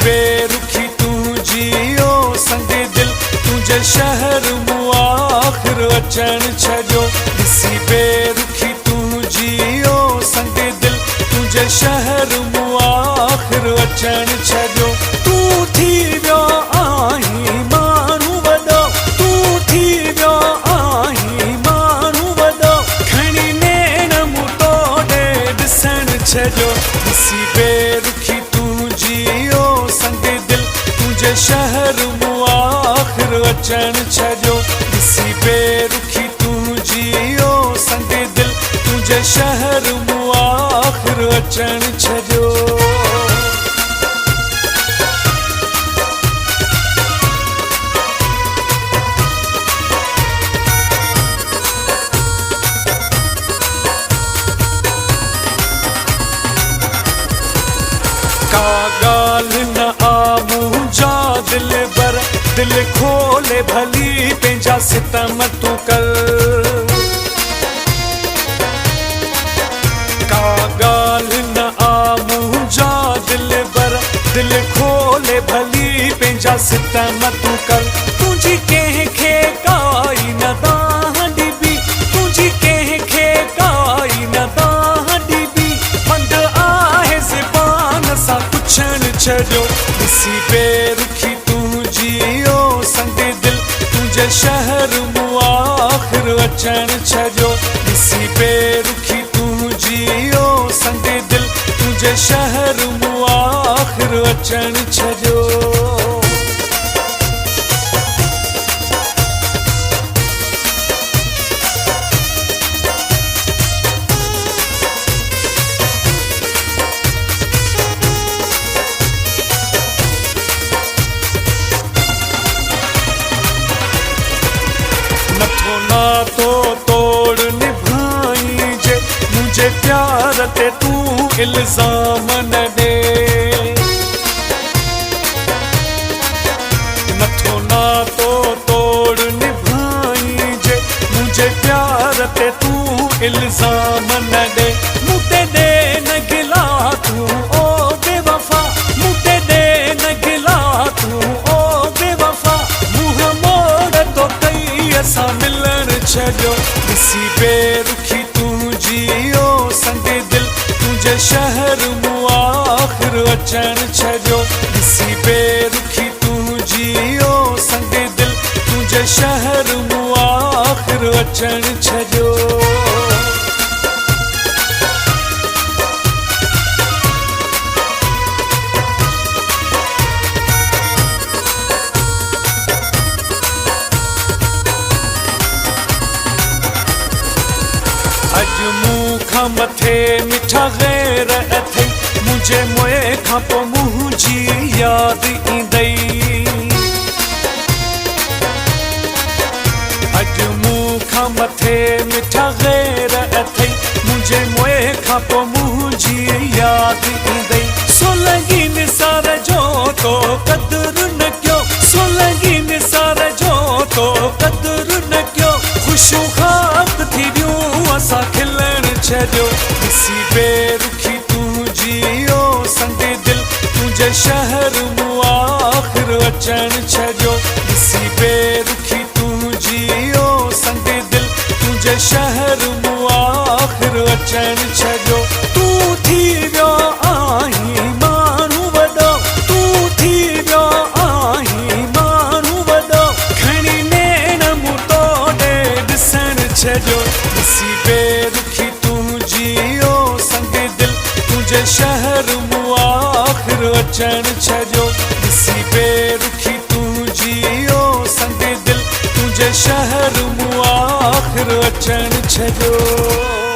बेरुखी तू जियो संग दिल तुझे शहर मुआखिर अचण छजो दिसी बेरुखी तू जियो संग दिल तुझे शहर मुआखिर अचण छजो तू थी वियो आहीं माण्हू वॾो तू थी वियो आहीं माण्हू वॾो खणी नेण मूं तोड़े ॾिसण छजो दिसी बेरुखी तू जियो संग दिल तुझे शहर मुआखिर अचण छजो दिसी बेरुखी तू जियो संग दिल तुझे शहर मुआखिर अचण छजो का ॻाल्हि न आ मुंहिंजा दिल बर दिल खोले भली पंहिंजा सितम तूं कर का ॻाल्हि न आ मुंहिंजा दिल बर दिल खोले भली पंहिंजा सितम तूं कर तुंहिंजी कंहिंखे काई न दाह ॾिबी तुंहिंजी कंहिंखे काई न दाह ॾिबी बंदि आहे ज़बान सां पुछण छॾियो दिसी बेरुखी तू जियो संग दिल तुझे शहर मुआखिर अचण छॾियो दिसी बेरुखी तू जियो संग दिल तुझे शहर मुआखिर अचण छॾियो नथो नातो तोड़ निभाई जे मुझे प्यार ते तू इल्ज़ाम न दे नथो नातो तोड़ निभाई जे मुझे प्यार ते तू इल्ज़ाम न दे मुते दे न गिला तू ओ बेवफा मुते दे न गिला तू ओ बेवफा मुंह मोड़ तो कई असां मिलण छॾियो दिसी बेरुखी तू जियो संग दिल तुझे शहर मुआखिर अचण छॾियो दिसी बेरुखी तू जियो संग दिल तुझे शहर मुआखिर अचण छॾियो अॼु मूंखां मथे मिठा ग़ैर अथई मुंहिंजे मुए खां पोइ मुंहिंजी यादि ईंदई अॼु मूंखां मथे मिठा ग़ैर अथई मुंहिंजे मुए खां पोइ मुंहिंजी यादि ईंदई सो लॻी निसार जो तो क़दुरु न कयो सो लॻी निसार जो तो क़दुरु न कयो ख़ुशियूं ख़ाक थी वियूं असां खिलण छॾियो दिसी बेरुखी तू जियो संग दिल तुझे शहर मुआखिर अचण छॾियो दिसी बेरुखी तू जियो संग दिल तुझे शहर मुआखिर अचण छॾियो तू थी वियो आहीं माण्हू वॾो तू थी वियो आहीं माण्हू वॾो खणी नेण मूं तोड़े ॾिसण छॾियो दिसी बेरुखी तू जियो संग दिल तुझे शहर मुआखिर अचण छॾियो दिसी बेरुखी तू जियो संग दिल तुझे शहर मुआखिर अचण छॾियो